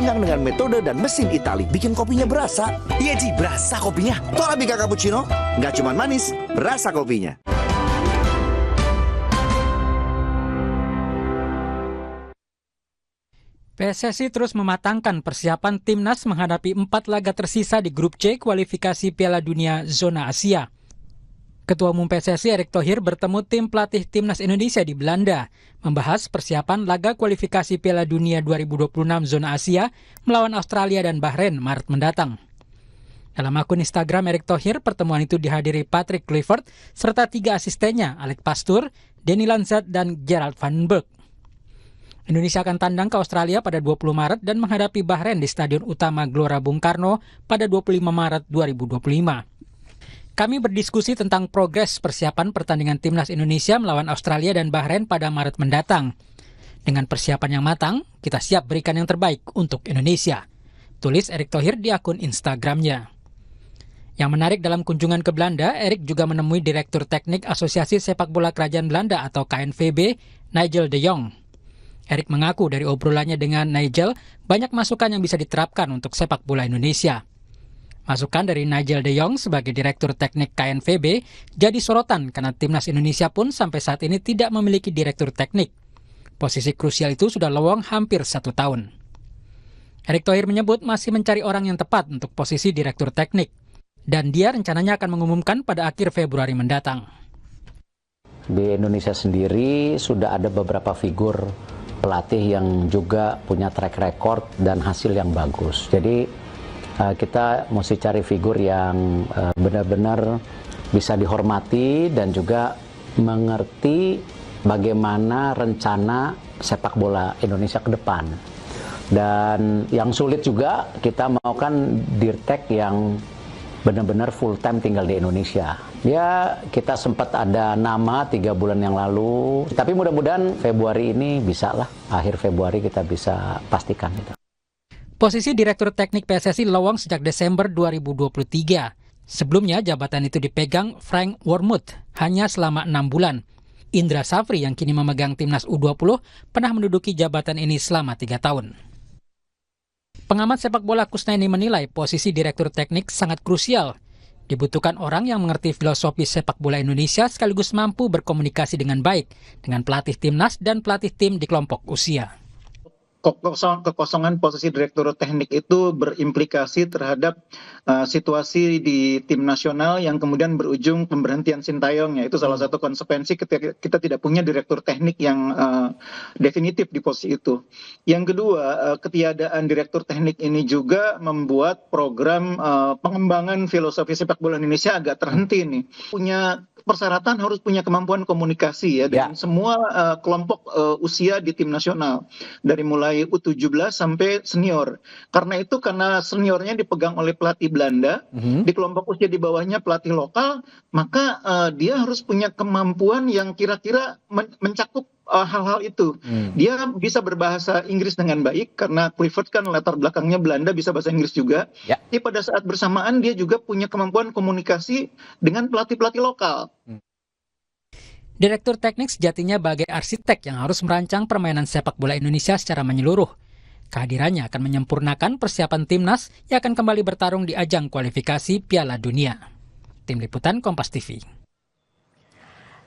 dipanggang dengan metode dan mesin Itali. Bikin kopinya berasa. Iya Ji, berasa kopinya. Toh Arabica cappuccino, nggak cuma manis, berasa kopinya. PSSI terus mematangkan persiapan timnas menghadapi 4 laga tersisa di grup C kualifikasi Piala Dunia zona Asia. Ketua Umum PSSI Erick Thohir bertemu tim pelatih timnas Indonesia di Belanda, membahas persiapan laga kualifikasi Piala Dunia 2026 zona Asia melawan Australia dan Bahrain Maret mendatang. Dalam akun Instagram Erick Thohir, pertemuan itu dihadiri Patrick Kluivert serta 3 asistennya, Alex Pastoor, Danny Lanzat, dan Gerald van Berg. Indonesia akan tandang ke Australia pada 20 Maret dan menghadapi Bahrain di Stadion Utama Gelora Bung Karno pada 25 Maret 2025. Kami berdiskusi tentang progres persiapan pertandingan timnas Indonesia melawan Australia dan Bahrain pada Maret mendatang. Dengan persiapan yang matang, kita siap berikan yang terbaik untuk Indonesia, tulis Erick Thohir di akun Instagramnya. Yang menarik dalam kunjungan ke Belanda, Erick juga menemui Direktur Teknik Asosiasi Sepak Bola Kerajaan Belanda atau KNVB, Nigel de Jong. Erick mengaku dari obrolannya dengan Nigel, banyak masukan yang bisa diterapkan untuk sepak bola Indonesia. Masukan dari Nigel de Jong sebagai Direktur Teknik KNVB jadi sorotan karena timnas Indonesia pun sampai saat ini tidak memiliki Direktur Teknik. Posisi krusial itu sudah lowong hampir 1 tahun. Erick Thohir menyebut masih mencari orang yang tepat untuk posisi Direktur Teknik, dan dia rencananya akan mengumumkan pada akhir Februari mendatang. Di Indonesia sendiri sudah ada beberapa figur pelatih yang juga punya track record dan hasil yang bagus. Jadi kita mesti cari figur yang benar-benar bisa dihormati dan juga mengerti bagaimana rencana sepak bola Indonesia ke depan. Dan yang sulit juga kita mau kan Dirtek yang benar-benar full time tinggal di Indonesia. Ya, kita sempat ada nama 3 bulan yang lalu, tapi mudah-mudahan Februari ini bisa lah, akhir Februari kita bisa pastikan itu. Posisi Direktur Teknik PSSI lowong sejak Desember 2023. Sebelumnya jabatan itu dipegang Frank Wormuth hanya selama 6 bulan. Indra Safri yang kini memegang timnas U20 pernah menduduki jabatan ini selama 3 tahun. Pengamat sepak bola Kusnaini menilai posisi Direktur Teknik sangat krusial. Dibutuhkan orang yang mengerti filosofi sepak bola Indonesia sekaligus mampu berkomunikasi dengan baik dengan pelatih timnas dan pelatih tim di kelompok usia. Kekosongan posisi Direktur Teknik itu berimplikasi terhadap situasi di tim nasional yang kemudian berujung pemberhentian Sintayong. Ya, itu salah satu konsekuensi ketika kita tidak punya Direktur Teknik yang definitif di posisi itu. Yang kedua, ketiadaan Direktur Teknik ini juga membuat program pengembangan filosofi sepak bola Indonesia agak terhenti nih. Punya persyaratan harus punya kemampuan komunikasi ya dengan semua kelompok usia di tim nasional dari mulai U17 sampai senior. Karena seniornya dipegang oleh pelatih Belanda, di kelompok usia di bawahnya pelatih lokal, maka dia harus punya kemampuan yang kira-kira mencakup hal-hal itu. Dia bisa berbahasa Inggris dengan baik karena Kluivert kan latar belakangnya Belanda, bisa bahasa Inggris juga. Tapi pada saat bersamaan dia juga punya kemampuan komunikasi dengan pelatih-pelatih lokal. Direktur Teknik sejatinya bagai arsitek yang harus merancang permainan sepak bola Indonesia secara menyeluruh. Kehadirannya akan menyempurnakan persiapan timnas yang akan kembali bertarung di ajang kualifikasi Piala Dunia. Tim Liputan Kompas TV.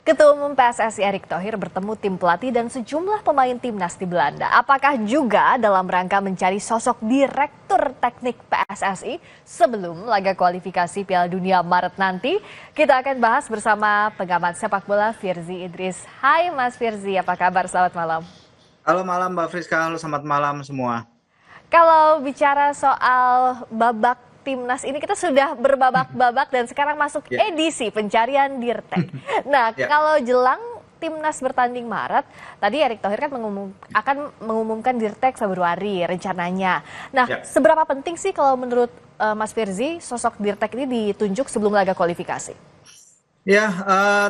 Ketua Umum PSSI Erick Thohir bertemu tim pelatih dan sejumlah pemain timnas di Belanda. Apakah juga dalam rangka mencari sosok Direktur Teknik PSSI sebelum laga kualifikasi Piala Dunia Maret nanti? Kita akan bahas bersama pengamat sepak bola Firzi Idris. Hai Mas Firzi, apa kabar? Selamat malam. Halo malam Mbak Friska, halo selamat malam semua. Kalau bicara soal babak timnas ini, kita sudah berbabak-babak dan sekarang masuk edisi pencarian Dirtek. Nah, kalau jelang timnas bertanding Maret, tadi Erick Thohir kan akan mengumumkan Dirtek Februari rencananya. Nah, seberapa penting sih kalau menurut Mas Firzi sosok Dirtek ini ditunjuk sebelum laga kualifikasi? Ya,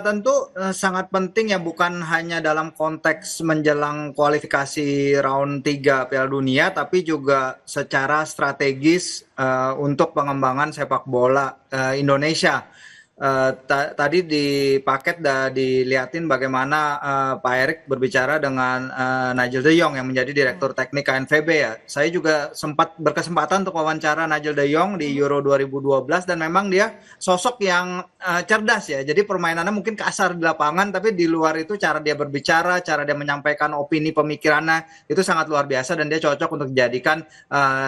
tentu sangat penting ya, bukan hanya dalam konteks menjelang kualifikasi round 3 Piala Dunia, tapi juga secara strategis untuk pengembangan sepak bola Indonesia. tadi di paket dilihatin bagaimana Pak Erik berbicara dengan Nigel de Jong yang menjadi Direktur Teknik KNVB ya. Saya juga sempat berkesempatan untuk wawancara Nigel de Jong di Euro 2012 dan memang dia sosok yang cerdas ya. Jadi permainannya mungkin kasar di lapangan, tapi di luar itu cara dia berbicara, cara dia menyampaikan opini pemikirannya itu sangat luar biasa dan dia cocok untuk dijadikan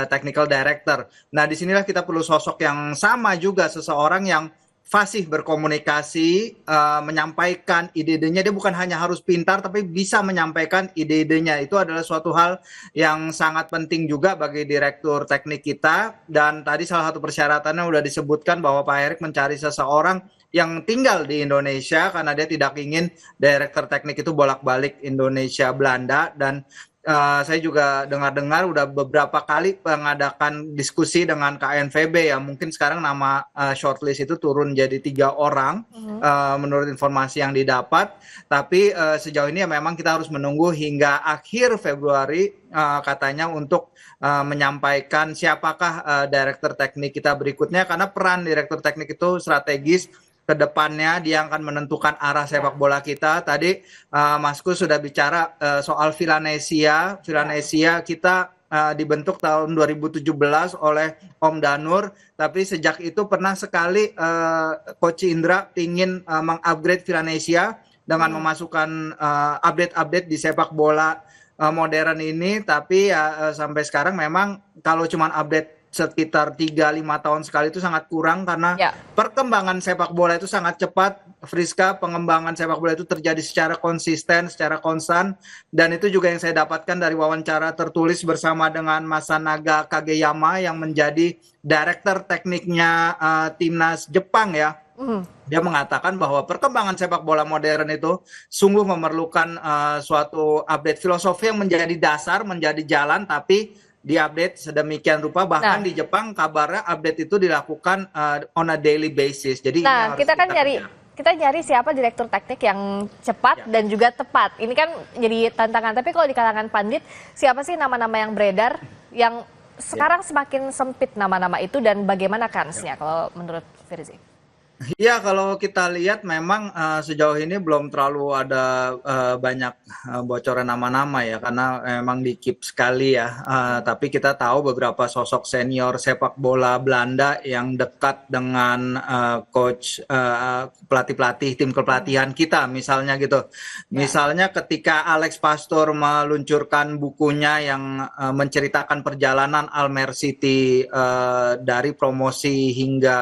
technical director. Nah, disinilah kita perlu sosok yang sama juga, seseorang yang fasih berkomunikasi, menyampaikan ide-idenya. Dia bukan hanya harus pintar, tapi bisa menyampaikan ide-idenya. Itu adalah suatu hal yang sangat penting juga bagi direktur teknik kita. Dan tadi salah satu persyaratannya sudah disebutkan bahwa Pak Erik mencari seseorang yang tinggal di Indonesia, karena dia tidak ingin direktur teknik itu bolak-balik Indonesia Belanda. Dan saya juga dengar-dengar udah beberapa kali mengadakan diskusi dengan KNVB ya, mungkin sekarang nama shortlist itu turun jadi 3 orang menurut informasi yang didapat, tapi sejauh ini ya memang kita harus menunggu hingga akhir Februari katanya untuk menyampaikan siapakah direktur teknik kita berikutnya, karena peran direktur teknik itu strategis. Kedepannya dia akan menentukan arah sepak bola kita. Tadi Mas Kus sudah bicara soal Villanesia. Villanesia kita dibentuk tahun 2017 oleh Om Danur, tapi sejak itu pernah sekali Coach Indra ingin mengupgrade Villanesia dengan memasukkan update-update di sepak bola modern ini, tapi ya sampai sekarang memang kalau cuma update sekitar 3-5 tahun sekali itu sangat kurang, karena perkembangan sepak bola itu sangat cepat. Friska, pengembangan sepak bola itu terjadi secara konsisten, secara konstan, dan itu juga yang saya dapatkan dari wawancara tertulis bersama dengan Masanaga Kageyama yang menjadi direktur tekniknya timnas Jepang ya. Dia mengatakan bahwa perkembangan sepak bola modern itu sungguh memerlukan suatu update filosofi yang menjadi dasar, menjadi jalan, tapi diupdate sedemikian rupa. Bahkan di Jepang kabarnya update itu dilakukan on a daily basis. Jadi kita nyari siapa direktur teknik yang cepat dan juga tepat. Ini kan jadi tantangan. Tapi kalau di kalangan pandit, siapa sih nama-nama yang beredar yang sekarang semakin sempit nama-nama itu, dan bagaimana kansnya kalau menurut Firzi? Ya, kalau kita lihat memang sejauh ini belum terlalu ada banyak bocoran nama-nama ya, karena memang di-keep sekali ya. Tapi kita tahu beberapa sosok senior sepak bola Belanda yang dekat dengan coach, pelatih-pelatih tim kepelatihan kita misalnya gitu. Misalnya ketika Alex Pastor meluncurkan bukunya yang menceritakan perjalanan Almer City dari promosi hingga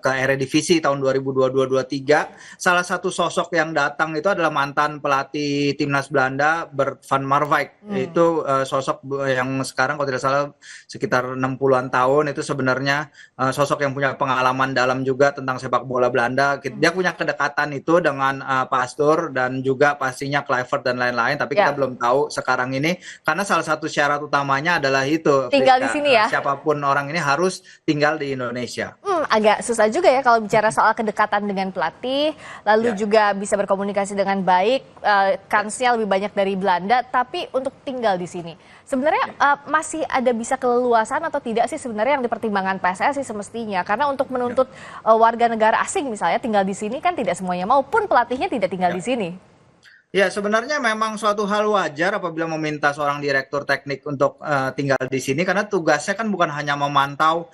ke Eredivisie tahun 2022-23, salah satu sosok yang datang itu adalah mantan pelatih timnas Belanda Bert van Marwijk. Itu sosok yang sekarang kalau tidak salah sekitar 60-an tahun, itu sebenarnya sosok yang punya pengalaman dalam juga tentang sepak bola Belanda. Dia punya kedekatan itu dengan Pastor dan juga pastinya Kluivert dan lain-lain, tapi kita belum tahu sekarang ini, karena salah satu syarat utamanya adalah itu tinggal di sini ya. Siapapun orang ini harus tinggal di Indonesia. Agak susah juga ya kalau bicara soal kedekatan dengan pelatih, lalu juga bisa berkomunikasi dengan baik, kansnya lebih banyak dari Belanda, tapi untuk tinggal di sini. Sebenarnya masih ada bisa keleluasan atau tidak sih sebenarnya yang dipertimbangkan PSSI semestinya? Karena untuk menuntut warga negara asing misalnya tinggal di sini kan tidak semuanya mau, pun pelatihnya tidak tinggal di sini. Ya, sebenarnya memang suatu hal wajar apabila meminta seorang direktur teknik untuk tinggal di sini, karena tugasnya kan bukan hanya memantau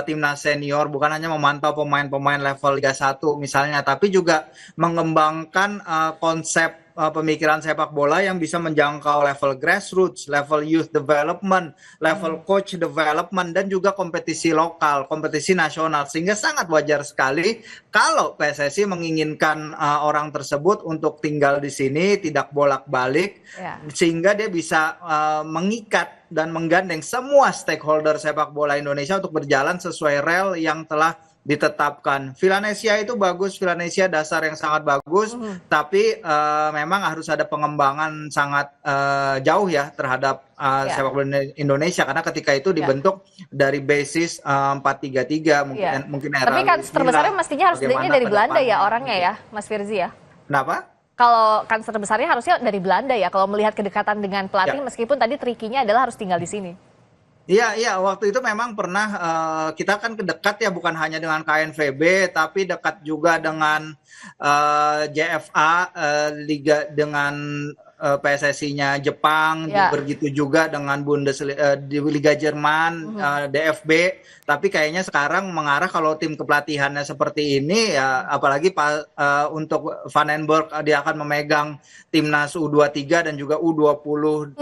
timnas senior, bukan hanya memantau pemain-pemain level Liga 1 misalnya, tapi juga mengembangkan konsep pemikiran sepak bola yang bisa menjangkau level grassroots, level youth development, level coach development, dan juga kompetisi lokal, kompetisi nasional. Sehingga sangat wajar sekali kalau PSSI menginginkan orang tersebut untuk tinggal di sini, tidak bolak-balik, sehingga dia bisa mengikat dan menggandeng semua stakeholder sepak bola Indonesia untuk berjalan sesuai rel yang telah ditetapkan. Villanesia itu bagus, Villanesia dasar yang sangat bagus, tapi memang harus ada pengembangan sangat jauh ya terhadap sepak bola Indonesia, karena ketika itu dibentuk dari basis 4-3-3 mungkin era. Tapi kan terbesarnya mestinya harus dari Belanda ya orangnya ya, Mas Firzi ya. Kenapa? Kalau kanser besarnya harusnya dari Belanda ya, kalau melihat kedekatan dengan pelatih, meskipun tadi trikinya adalah harus tinggal di sini. Iya, waktu itu memang pernah kita kan dekat ya bukan hanya dengan KNVB tapi dekat juga dengan JFA Liga dengan PSSI-nya Jepang, Ya. begitu juga dengan di Liga Jerman, DFB. Tapi kayaknya sekarang mengarah kalau tim kepelatihannya seperti ini ya, apalagi untuk Vandenberg dia akan memegang timnas U23 dan juga U20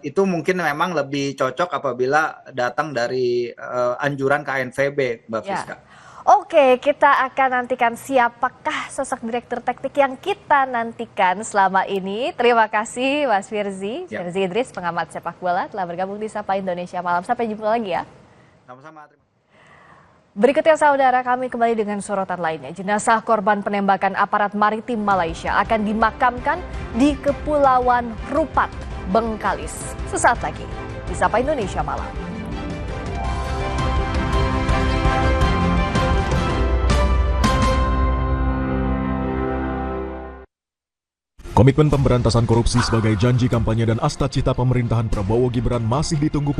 itu mungkin memang lebih cocok apabila datang dari anjuran KNVB, Mbak Ya. Friska. Oke, kita akan nantikan siapakah sosok direktur teknik yang kita nantikan selama ini. Terima kasih Mas Firzi, Ya. Firzi Idris, pengamat sepak bola telah bergabung di Sapa Indonesia Malam. Sampai jumpa lagi ya. Sama-sama. Terima kasih. Berikutnya saudara, kami kembali dengan sorotan lainnya. Jenazah korban penembakan aparat maritim Malaysia akan dimakamkan di Kepulauan Rupat, Bengkalis. Sesaat lagi di Sapa Indonesia Malam. Komitmen pemberantasan korupsi sebagai janji kampanye dan asta cita pemerintahan Prabowo Gibran masih ditunggu publik.